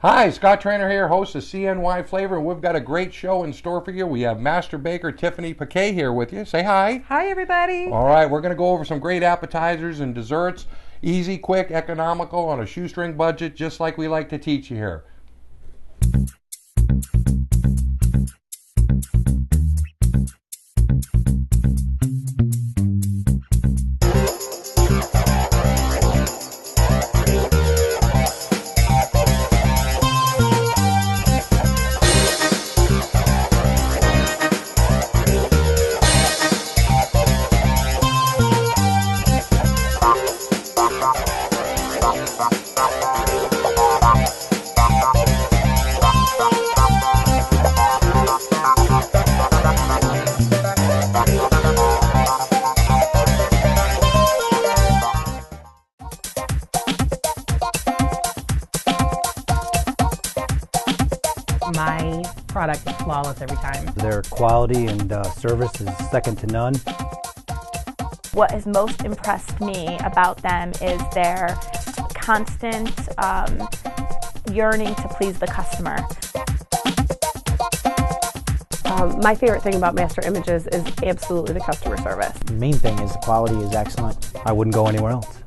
Hi, Scott Trainer here, host of CNY Flavor, and we've got a great show in store for you. We have Master Baker Tiffiny Peckay here with you. Say hi. Hi, everybody. All right, we're going to go over some great appetizers and desserts. Easy, quick, economical, on a shoestring budget, just like we like to teach you here. My product is flawless every time. Their quality and service is second to none. What has most impressed me about them is their constant yearning to please the customer. My favorite thing about Master Images is absolutely the customer service. The main thing is the quality is excellent. I wouldn't go anywhere else.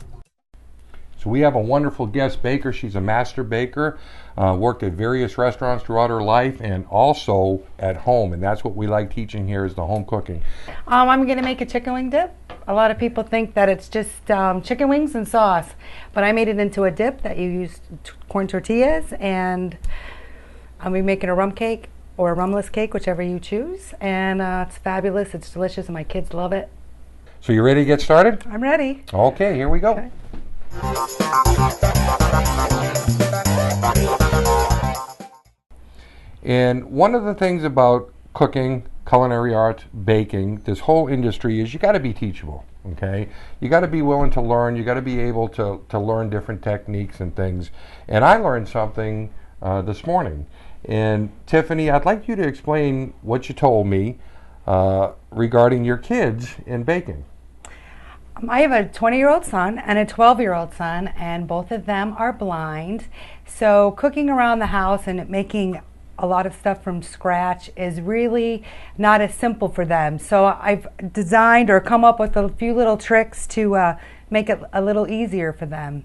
So we have a wonderful guest baker. She's a master baker, worked at various restaurants throughout her life and also at home. And that's what we like teaching here is the home cooking. I'm going to make a chicken wing dip. A lot of people think that it's just chicken wings and sauce, but I made it into a dip that you use corn tortillas, and I'll be making a rum cake or a rumless cake, whichever you choose. And it's fabulous. It's delicious, and my kids love it. So you ready to get started? I'm ready. Okay, here we go. Okay. And one of the things about cooking, culinary art, baking, this whole industry is you got to be teachable, okay? You got to be willing to learn. You got to be able to learn different techniques and things. And I learned something this morning. And Tiffiny, I'd like you to explain what you told me regarding your kids in baking. I have a 20-year-old son and a 12-year-old son, and both of them are blind. So cooking around the house and making a lot of stuff from scratch is really not as simple for them. So I've designed or come up with a few little tricks to make it a little easier for them.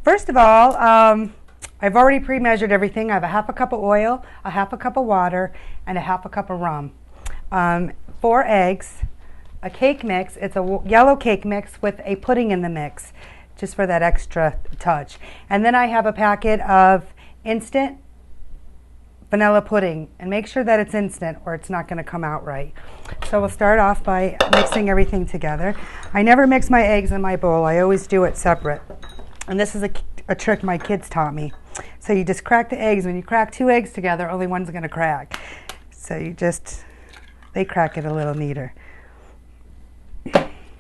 First of all, I've already pre-measured everything. I have a half a cup of oil, a half a cup of water, and a half a cup of rum. 4 eggs. A cake mix. It's a yellow cake mix with a pudding in the mix, just for that extra touch. And then I have a packet of instant vanilla pudding, and make sure that it's instant or it's not going to come out right. So we'll start off by mixing everything together. I never mix my eggs in my bowl. I always do it separate. And this is a trick my kids taught me. So you just crack the eggs. When you crack 2 eggs together, only one's going to crack. So they crack it a little neater.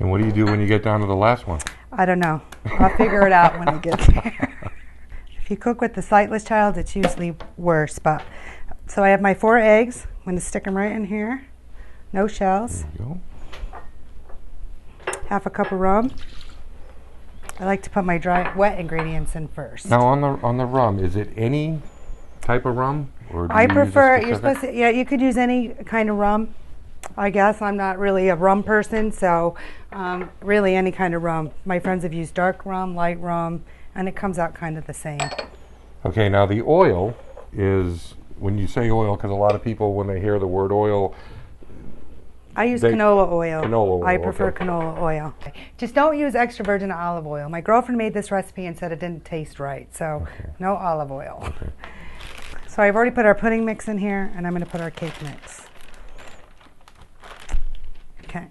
And what do you do when you get down to the last one? I don't know. I'll figure it out when I get there. If you cook with the sightless child, it's usually worse. But so I have my 4 eggs. I'm going to stick them right in here. No shells. There you go. Half a cup of rum. I like to put my dry, wet ingredients in first. Now on the rum, is it any type of rum, or do I you use a prefer. specific? You're supposed to. Yeah, you could use any kind of rum. I guess I'm not really a rum person, so really any kind of rum. My friends have used dark rum, light rum, and it comes out kind of the same. Okay, now the oil is, when you say oil, because a lot of people, when they hear the word oil, I use canola oil. Canola oil, I prefer okay. canola oil. Just don't use extra virgin olive oil. My girlfriend made this recipe and said it didn't taste right, so no olive oil. Okay. So I've already put our pudding mix in here, and I'm going to put our cake mix. Okay.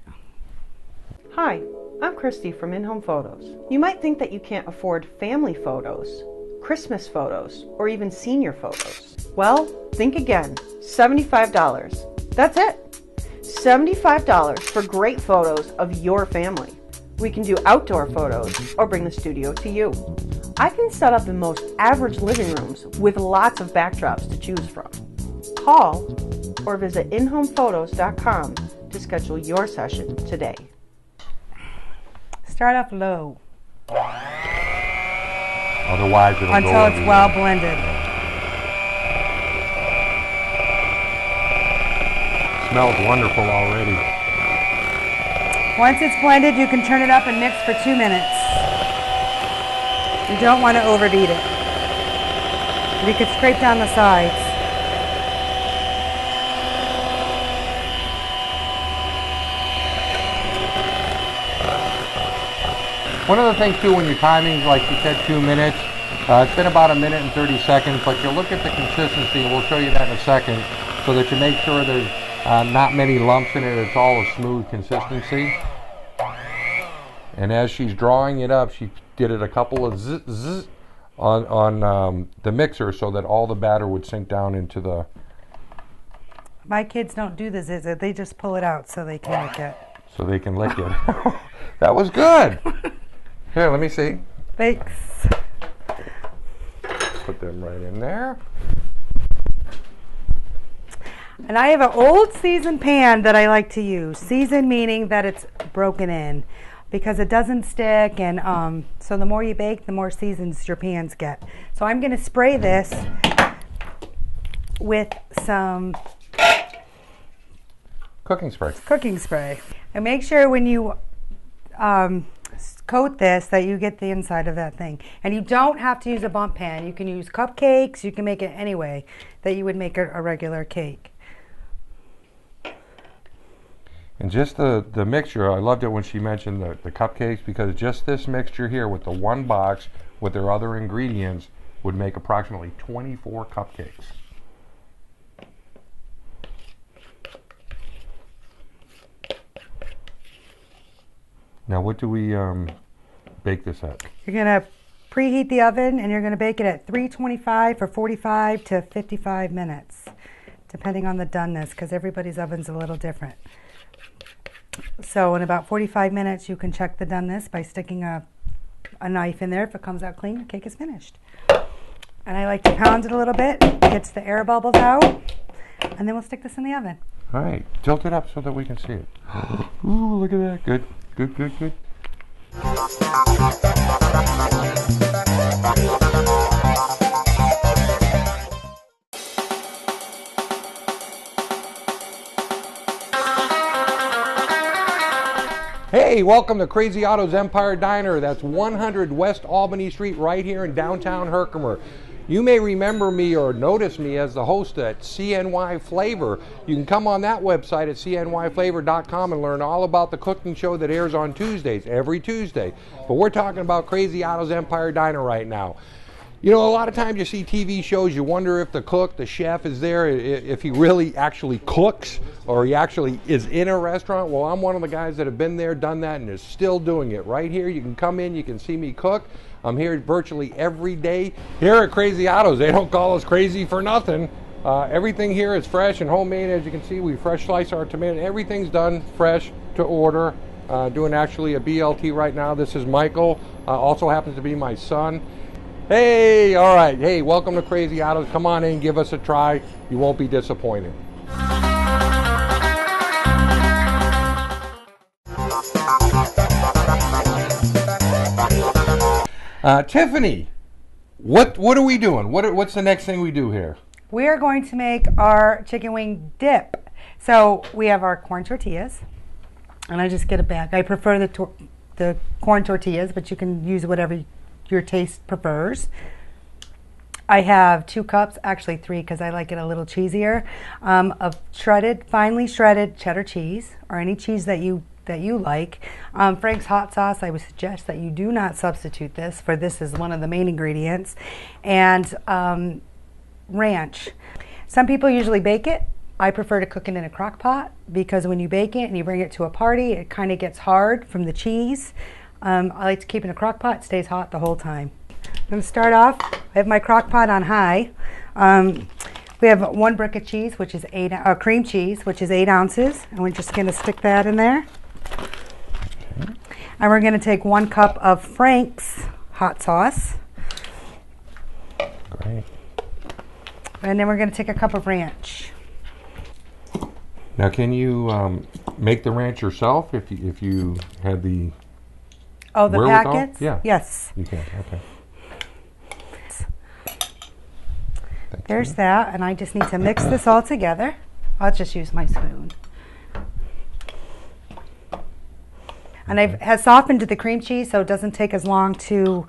Hi, I'm Christy from In-Home Photos. You might think that you can't afford family photos, Christmas photos, or even senior photos. Well, think again. $75. That's it. $75 for great photos of your family. We can do outdoor photos or bring the studio to you. I can set up in most average living rooms with lots of backdrops to choose from. Call or visit inhomephotos.com to schedule your session today. Start off low. Otherwise, it'll Until go it's well blended. Smells wonderful already. Once it's blended, you can turn it up and mix for 2 minutes. You don't want to overbeat it. You could scrape down the sides. One of the things too, when you're timing, like you said, 2 minutes, it's been about 1 minute and 30 seconds, but you look at the consistency, and we'll show you that in a second, so that you make sure there's not many lumps in it. It's all a smooth consistency. And as she's drawing it up, she did it a couple of zzz, zzz on the mixer so that all the batter would sink down into the... My kids don't do the zzz, they just pull it out so they can lick it. So they can lick it. That was good. Here, let me see. Thanks. Put them right in there. And I have an old seasoned pan that I like to use. Seasoned meaning that it's broken in, because it doesn't stick, and so the more you bake, the more seasons your pans get. So I'm going to spray this with some Cooking spray. cooking spray. And make sure when you coat this that you get the inside of that thing. And you don't have to use a bump pan. You can use cupcakes. You can make it any way that you would make a regular cake. And just the mixture, I loved it when she mentioned the cupcakes, because just this mixture here with the one box with their other ingredients would make approximately 24 cupcakes. Now what do we bake this at? You're going to preheat the oven, and you're going to bake it at 325 for 45 to 55 minutes, depending on the doneness, because everybody's oven's a little different. So in about 45 minutes, you can check the doneness by sticking a knife in there. If it comes out clean, the cake is finished. And I like to pound it a little bit, gets the air bubbles out, and then we'll stick this in the oven. All right, tilt it up so that we can see it. Ooh, look at that. Good, good, good, good. Hey, welcome to Crazy Otto's Empire Diner. That's 100 West Albany Street right here in downtown Herkimer. You may remember me or notice me as the host at CNY Flavor. You can come on that website at cnyflavor.com and learn all about the cooking show that airs on Tuesdays, every Tuesday. But we're talking about Crazy Otto's Empire Diner right now. You know, a lot of times you see TV shows, you wonder if the cook, the chef is there, if he really actually cooks or he actually is in a restaurant. Well, I'm one of the guys that have been there, done that, and is still doing it. Right here, you can come in, you can see me cook. I'm here virtually every day. Here at Crazy Otto's, they don't call us crazy for nothing. Everything here is fresh and homemade. As you can see, we fresh slice our tomato. Everything's done fresh to order. Doing actually a BLT right now. This is Michael, also happens to be my son. Hey, all right. Hey, welcome to Crazy Otto's. Come on in, give us a try. You won't be disappointed. Tiffany, what are we doing? What's the next thing we do here? We are going to make our chicken wing dip. So we have our corn tortillas, and I just get a bag. I prefer the corn tortillas, but you can use whatever your taste prefers. I have 2 cups, actually 3, because I like it a little cheesier, of finely shredded cheddar cheese, or any cheese that you like. Frank's hot sauce, I would suggest that you do not substitute this, for this is one of the main ingredients. And ranch. Some people usually bake it. I prefer to cook it in a crock pot, because when you bake it and you bring it to a party, it kind of gets hard from the cheese. I like to keep it in a crock pot. It stays hot the whole time. I'm going to start off. I have my crock pot on high. We have 1 brick of cheese, which is cream cheese, which is 8 ounces. And we're just going to stick that in there. And we're going to take 1 cup of Frank's hot sauce. Great. And then we're going to take a cup of ranch. Now, can you make the ranch yourself if you had the the wherewithal? packets? Yeah. Yes. You can. Okay. There's that, and I just need to mix this all together. I'll just use my spoon. And I've has softened the cream cheese so it doesn't take as long to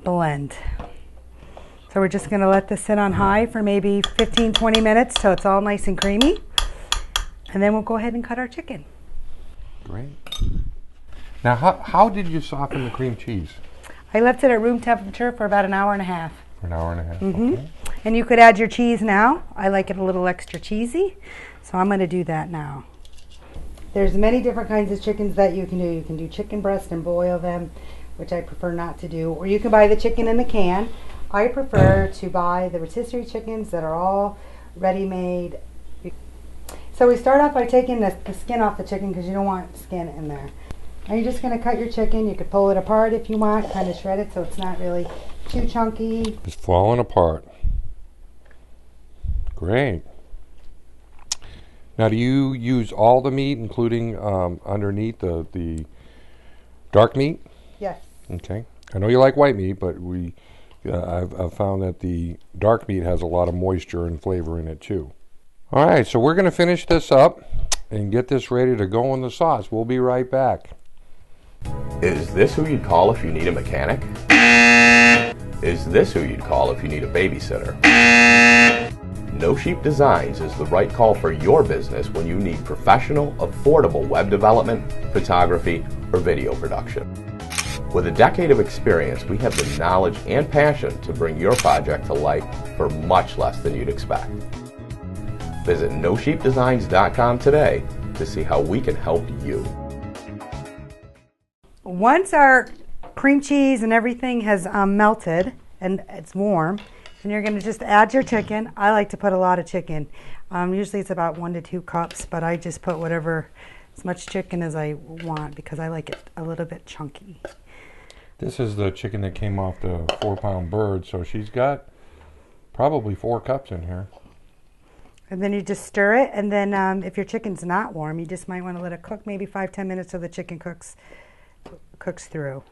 blend. So we're just going to let this sit on high for maybe 15-20 minutes till it's all nice and creamy. And then we'll go ahead and cut our chicken. Great. Now, how did you soften the cream cheese? I left it at room temperature for about an hour and a half. For an hour and a half. Okay. And you could add your cheese now. I like it a little extra cheesy, so I'm going to do that now. There's many different kinds of chickens that you can do. You can do chicken breast and boil them, which I prefer not to do. Or you can buy the chicken in the can. I prefer to buy the rotisserie chickens that are all ready-made. So we start off by taking the skin off the chicken because you don't want skin in there. Now you're just going to cut your chicken. You could pull it apart if you want, kind of shred it so it's not really too chunky. It's falling apart. Great. Now, do you use all the meat, including underneath the dark meat? Yes. Okay. I know you like white meat, but I've found that the dark meat has a lot of moisture and flavor in it too. All right, so we're going to finish this up and get this ready to go in the sauce. We'll be right back. Is this who you'd call if you need a mechanic? Is this who you'd call if you need a babysitter? No Sheep Designs is the right call for your business when you need professional, affordable web development, photography, or video production. With a decade of experience, we have the knowledge and passion to bring your project to life for much less than you'd expect. Visit NoSheepDesigns.com today to see how we can help you. Once our cream cheese and everything has melted and it's warm, then you're going to just add your chicken. I like to put a lot of chicken. Usually it's about 1 to 2 cups, but I just put as much chicken as I want because I like it a little bit chunky. This is the chicken that came off the 4-pound bird, so she's got probably 4 cups in here. And then you just stir it, and then if your chicken's not warm, you just might want to let it cook maybe 5-10 minutes so the chicken cooks through.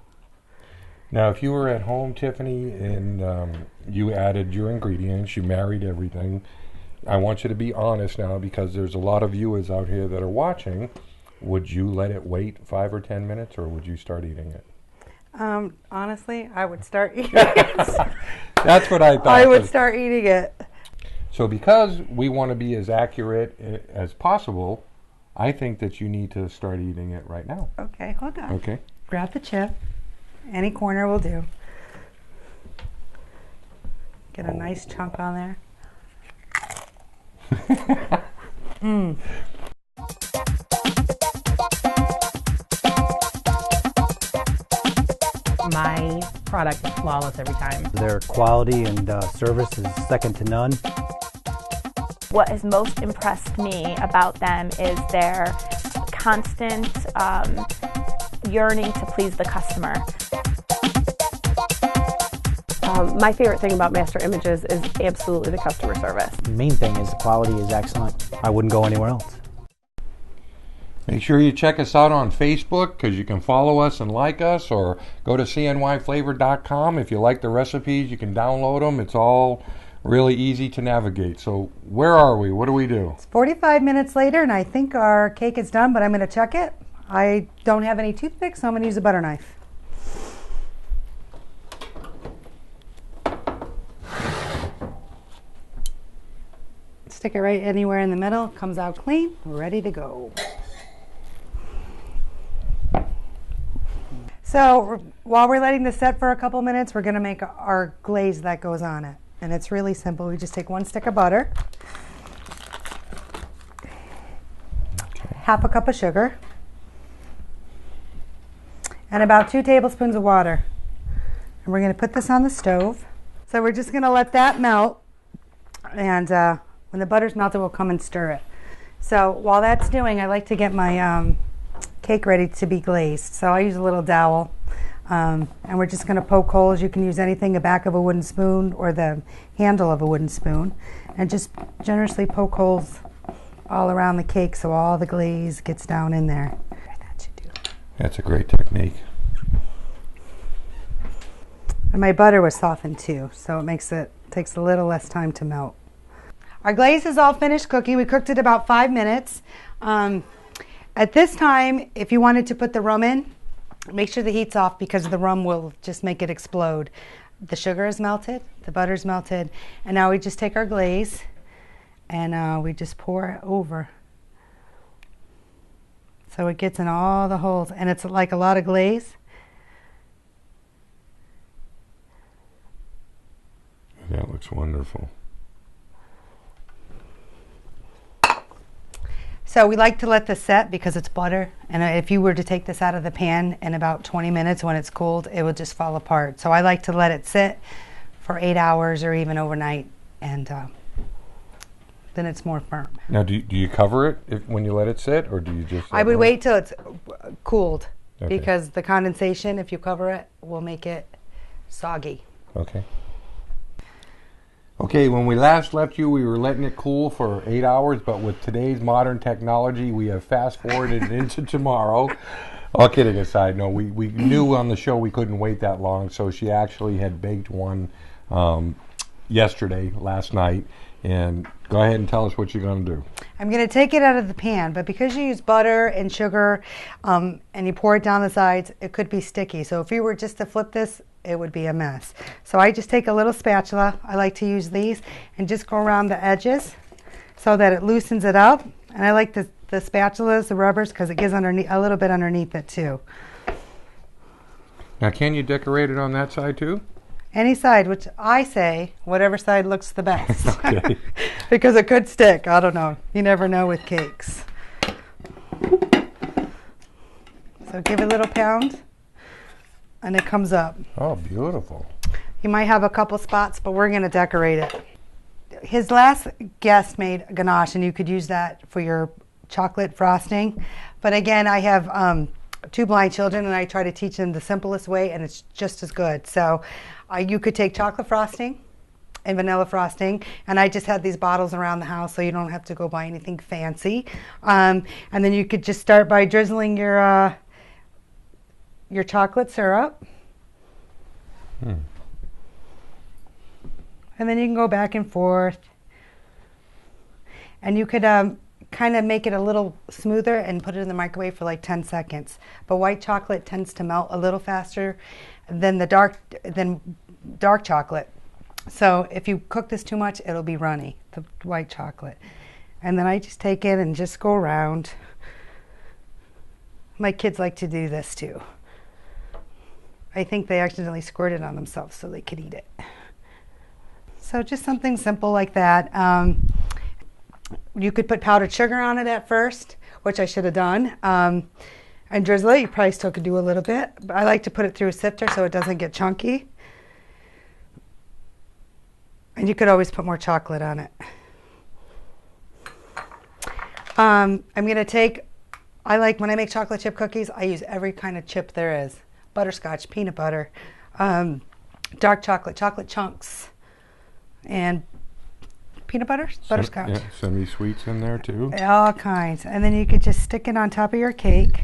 Now, if you were at home, Tiffany, and you added your ingredients, you married everything, I want you to be honest now because there's a lot of viewers out here that are watching. Would you let it wait 5 or 10 minutes, or would you start eating it? Honestly, I would start eating it. That's what I thought. I would start eating it. So because we want to be as accurate as possible, I think that you need to start eating it right now. Okay, hold on. Okay. Grab the chip. Any corner will do. Get a nice chunk on there. My product is flawless every time. Their quality and service is second to none. What has most impressed me about them is their constant yearning to please the customer. My favorite thing about Master Images is absolutely the customer service. The main thing is the quality is excellent. I wouldn't go anywhere else. Make sure you check us out on Facebook because you can follow us and like us, or go to CNYFlavor.com. If you like the recipes, you can download them. It's all really easy to navigate. So where are we? What do we do? It's 45 minutes later, and I think our cake is done, but I'm going to check it. I don't have any toothpicks, so I'm going to use a butter knife. Stick it right anywhere in the middle. Comes out clean. We're ready to go. So while we're letting this set for a couple minutes, we're going to make our glaze that goes on it. And it's really simple. We just take 1 stick of butter, half a cup of sugar, and about 2 tablespoons of water. And we're going to put this on the stove. So we're just going to let that melt. And when the butter's melted, we'll come and stir it. So while that's doing, I like to get my cake ready to be glazed. So I use a little dowel, and we're just going to poke holes. You can use anything, the back of a wooden spoon or the handle of a wooden spoon, and just generously poke holes all around the cake so all the glaze gets down in there. That should do. That's a great technique. And my butter was softened too, so it takes a little less time to melt. Our glaze is all finished cooking. We cooked it about 5 minutes. At this time, if you wanted to put the rum in, make sure the heat's off because the rum will just make it explode. The sugar is melted, the butter's melted, and now we just take our glaze and we just pour it over. So it gets in all the holes, and it's like a lot of glaze. That looks wonderful. So we like to let this set because it's butter, and if you were to take this out of the pan in about 20 minutes when it's cooled, it would just fall apart. So I like to let it sit for 8 hours or even overnight, and then it's more firm. Now, do you cover it when you let it sit, or do you just... I would wait till it's cooled, Okay. because the condensation, if you cover it, will make it soggy. Okay. Okay, when we last left you, we were letting it cool for 8 hours, but with today's modern technology, we have fast-forwarded it into tomorrow. All kidding aside, no, we knew on the show we couldn't wait that long, so she actually had baked one last night. And go ahead and tell us what you're going to do. I'm going to take it out of the pan, but because you use butter and sugar and you pour it down the sides, it could be sticky. So if you were just to flip this, it would be a mess. So I just take a little spatula, I like to use these, and just go around the edges so that it loosens it up. And I like the spatulas, the rubbers, because it gives underneath, a little bit underneath it too. Now, can you decorate it on that side too? Any side, which I say, whatever side looks the best. Okay. Because it could stick. I don't know. You never know with cakes. So give it a little pound, and it comes up. Oh, beautiful. You might have a couple spots, but we're going to decorate it. His last guest made ganache, and you could use that for your chocolate frosting. But again, I have 2 blind children, and I try to teach them the simplest way, and it's just as good. So you could take chocolate frosting and vanilla frosting, and I just had these bottles around the house, so you don't have to go buy anything fancy. And then you could just start by drizzling your chocolate syrup. And then you can go back and forth. And you could kind of make it a little smoother and put it in the microwave for like 10 seconds. But white chocolate tends to melt a little faster than dark chocolate. So if you cook this too much, it'll be runny, the white chocolate. And then I just take it and just go around. My kids like to do this too. I think they accidentally squirted on themselves so they could eat it. So just something simple like that. You could put powdered sugar on it at first, which I should have done. And drizzle it. You probably still could do a little bit. But I like to put it through a sifter so it doesn't get chunky. And you could always put more chocolate on it. I'm going to take, when I make chocolate chip cookies, I use every kind of chip there is. Butterscotch, peanut butter, dark chocolate, chocolate chunks, and peanut butter, butterscotch. Yeah, semi-sweets in there too. All kinds. And then you could just stick it on top of your cake.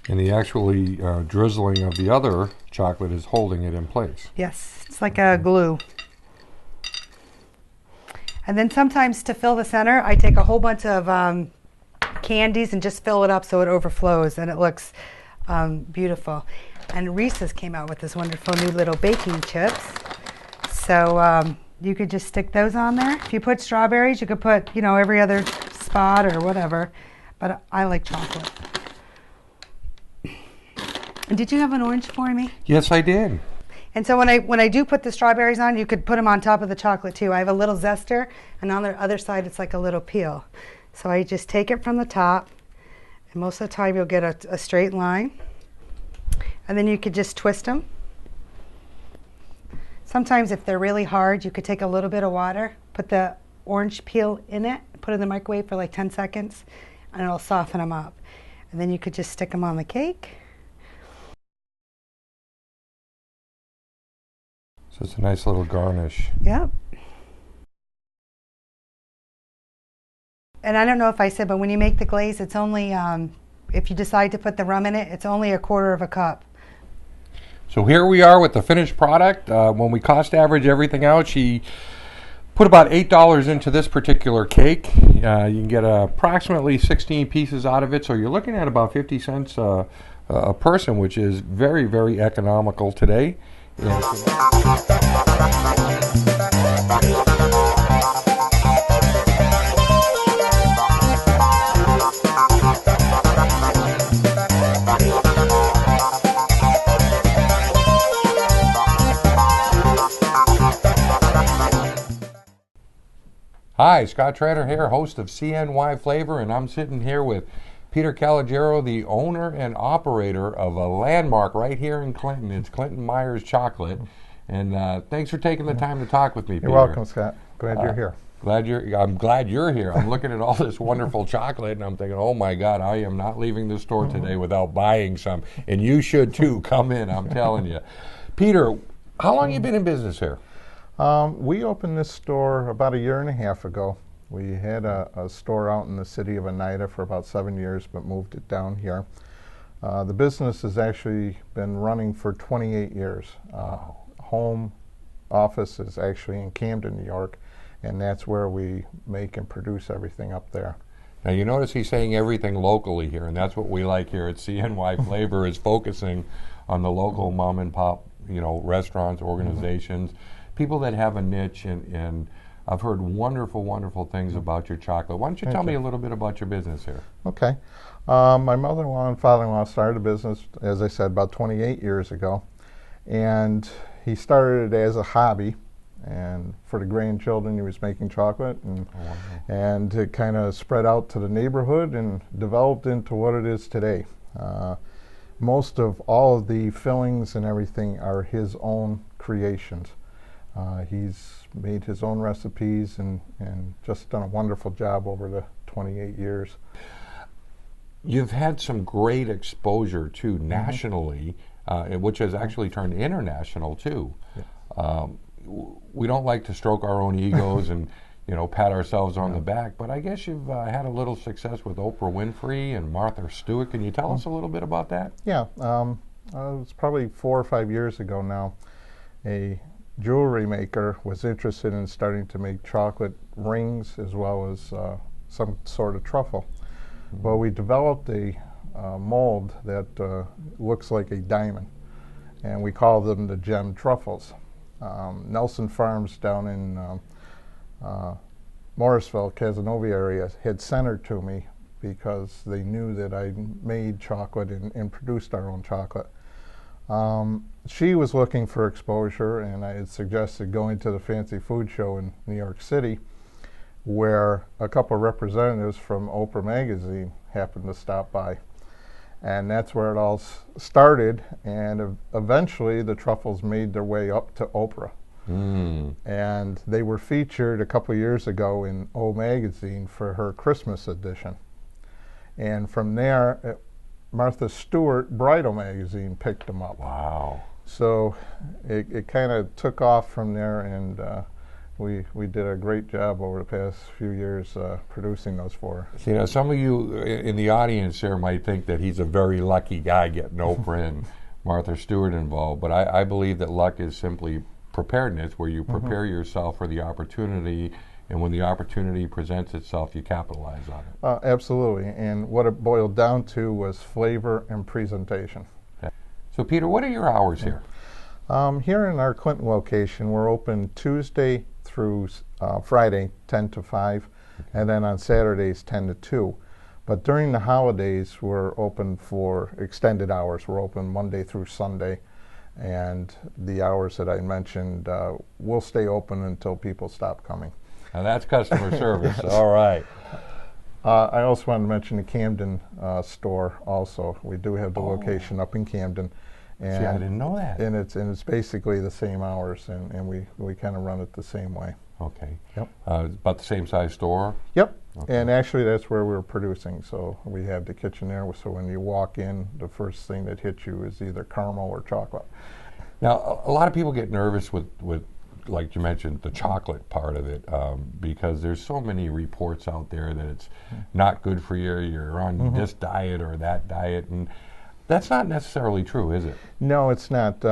And the actually drizzling of the other chocolate is holding it in place. Yes, it's like a glue. And then sometimes to fill the center, I take a whole bunch of candies and just fill it up so it overflows and it looks beautiful. And Reese's came out with this wonderful new little baking chips. So you could just stick those on there. If you put strawberries, you could put, every other spot or whatever. But I like chocolate. And did you have an orange for me? Yes, I did. And so when I do put the strawberries on, you could put them on top of the chocolate too. I have a little zester, and on the other side it's like a little peel. So I just take it from the top, and most of the time you'll get a straight line. And then you could just twist them. Sometimes if they're really hard, you could take a little bit of water, put the orange peel in it, put it in the microwave for like 10 seconds, and it'll soften them up. And then you could just stick them on the cake. So it's a nice little garnish. Yep. And I don't know if I said, but when you make the glaze, it's only, if you decide to put the rum in it, it's only 1/4 cup. So here we are with the finished product. When we cost average everything out, she put about $8 into this particular cake. You can get approximately 16 pieces out of it, so you're looking at about 50 cents a person, which is very, very economical today. Hi, Scott Trader here, host of CNY Flavor, and I'm sitting here with Peter Calogero, the owner and operator of a landmark right here in Clinton. It's Clinton Myers Chocolate. And thanks for taking the time to talk with me, Peter. You're welcome, Scott. Glad you're here. I'm glad you're here. I'm looking at all this wonderful chocolate, and I'm thinking, oh my God, I am not leaving the store today without buying some. And you should too. Come in, I'm telling you. Peter, how long have you been in business here? We opened this store about 1.5 years ago. We had a store out in the city of Oneida for about 7 years, but moved it down here. The business has actually been running for 28 years. Home office is actually in Camden, New York, and that's where we make and produce everything up there. Now you notice he's saying everything locally here, and that's what we like here at CNY Flavor, is focusing on the local mom and pop, restaurants, organizations, people that have a niche, and I've heard wonderful, wonderful things about your chocolate. Why don't you tell me a little bit about your business here? Okay. My mother-in-law and father-in-law started a business, as I said, about 28 years ago, and he started it as a hobby, and for the grandchildren he was making chocolate, and it kind of spread out to the neighborhood and developed into what it is today. Most of all of the fillings and everything are his own creations. He's made his own recipes and just done a wonderful job over the 28 years. You've had some great exposure too nationally, which has actually turned international too. Yeah. We don't like to stroke our own egos and pat ourselves on the back, but I guess you've had a little success with Oprah Winfrey and Martha Stewart. Can you tell us a little bit about that? Yeah, it was probably 4 or 5 years ago now. A jewelry maker was interested in starting to make chocolate rings as well as some sort of truffle. Well, we developed a mold that looks like a diamond, and we call them the gem truffles. Nelson Farms down in Morrisville, Casanova area had sent her to me because they knew that I made chocolate and produced our own chocolate. She was looking for exposure, and I had suggested going to the Fancy Food Show in New York City, where a couple of representatives from Oprah magazine happened to stop by. And that's where it all started, and eventually the truffles made their way up to Oprah. And they were featured a couple of years ago in O magazine for her Christmas edition. And from there, Martha Stewart Bridal magazine picked them up. Wow. So it kind of took off from there, and we did a great job over the past few years producing those for her. Some of you in the audience here might think that he's a very lucky guy getting Oprah and Martha Stewart involved, but I believe that luck is simply preparedness, where you prepare yourself for the opportunity, and when the opportunity presents itself, you capitalize on it. Absolutely, and what it boiled down to was flavor and presentation. Okay. So Peter, what are your hours here? Here in our Clinton location, we're open Tuesday through Friday, 10 to 5, and then on Saturdays, 10 to 2. But during the holidays, we're open for extended hours. We're open Monday through Sunday, and the hours that I mentioned will stay open until people stop coming. Now that's customer service. All right. I also wanted to mention the Camden store also. We do have the location up in Camden. And I didn't know that. And it's basically the same hours, and we kind of run it the same way. Okay. Yep. About the same size store? Yep. Okay. And actually that's where we're producing. So we have the kitchen there, so when you walk in, the first thing that hits you is either caramel or chocolate. Now, a lot of people get nervous with like you mentioned, the chocolate part of it, because there's so many reports out there that it's not good for you, you're on this diet or that diet, and That's not necessarily true, is it? No, it's not.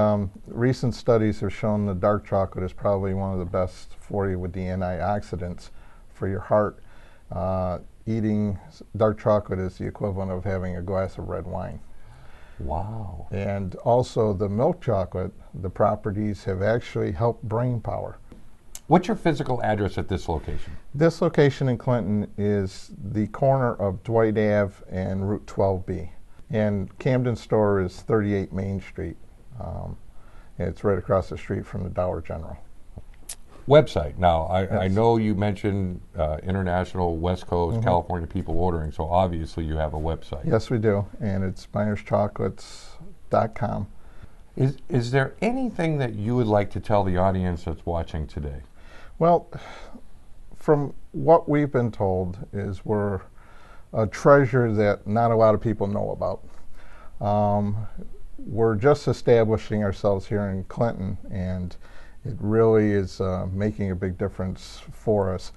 Recent studies have shown the dark chocolate is probably one of the best for you with the antioxidants for your heart. Eating dark chocolate is the equivalent of having a glass of red wine. Wow. And also the milk chocolate, the properties have actually helped brain power. What's your physical address at this location? This location in Clinton is the corner of Dwight Ave and Route 12B. And Camden store is 38 Main Street. It's right across the street from the Dollar General. Website. Now, Yes. I know you mentioned international, West Coast, California people ordering, so obviously you have a website. Yes, we do, and it's MyersChocolates.com. Is there anything that you would like to tell the audience that's watching today? Well, from what we've been told is we're a treasure that not a lot of people know about. We're just establishing ourselves here in Clinton, and it really is making a big difference for us.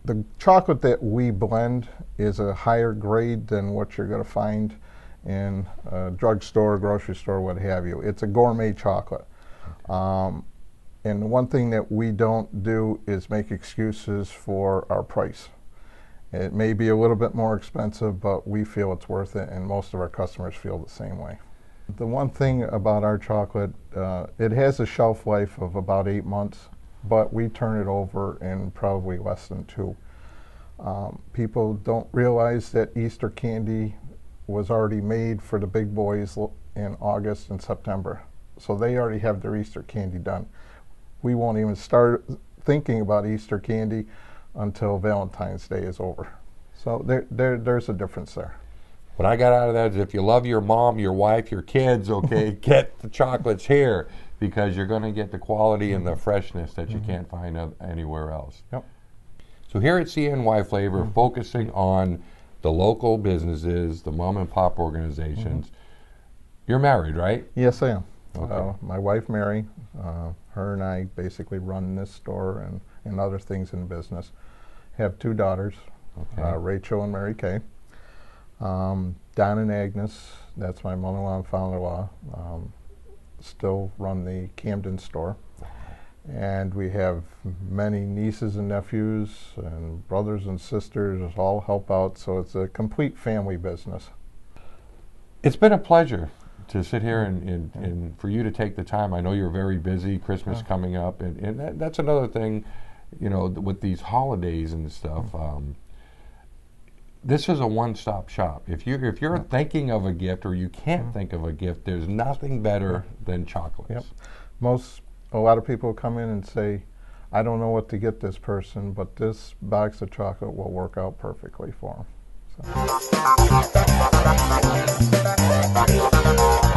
The chocolate that we blend is a higher grade than what you're going to find in a drugstore, grocery store, what have you. It's a gourmet chocolate. And the one thing that we don't do is make excuses for our price. It may be a little bit more expensive, but we feel it's worth it, and most of our customers feel the same way. The one thing about our chocolate, it has a shelf life of about 8 months, but we turn it over in probably less than 2. People don't realize that Easter candy was already made for the big boys in August and September. So they already have their Easter candy done. We won't even start thinking about Easter candy until Valentine's Day is over. So there's a difference there. What I got out of that is if you love your mom, your wife, your kids, okay, get the chocolates here because you're going to get the quality and the freshness that you can't find anywhere else. Yep. So here at CNY Flavor, focusing on the local businesses, the mom and pop organizations. You're married, right? Yes, I am. Okay. My wife, Mary, her and I basically run this store and other things in business. Have 2 daughters, Okay. Rachel and Mary Kay. Don and Agnes, that's my mother-in-law and father-in-law, still run the Camden store. And we have many nieces and nephews and brothers and sisters all help out, so it's a complete family business. It's been a pleasure to sit here and for you to take the time. I know you're very busy, Christmas coming up, and that's another thing, you know, with these holidays and stuff. This is a one-stop shop. If you're thinking of a gift or you can't think of a gift, there's nothing better than chocolates. Yep. A lot of people come in and say, I don't know what to get this person, but this box of chocolate will work out perfectly for them. So.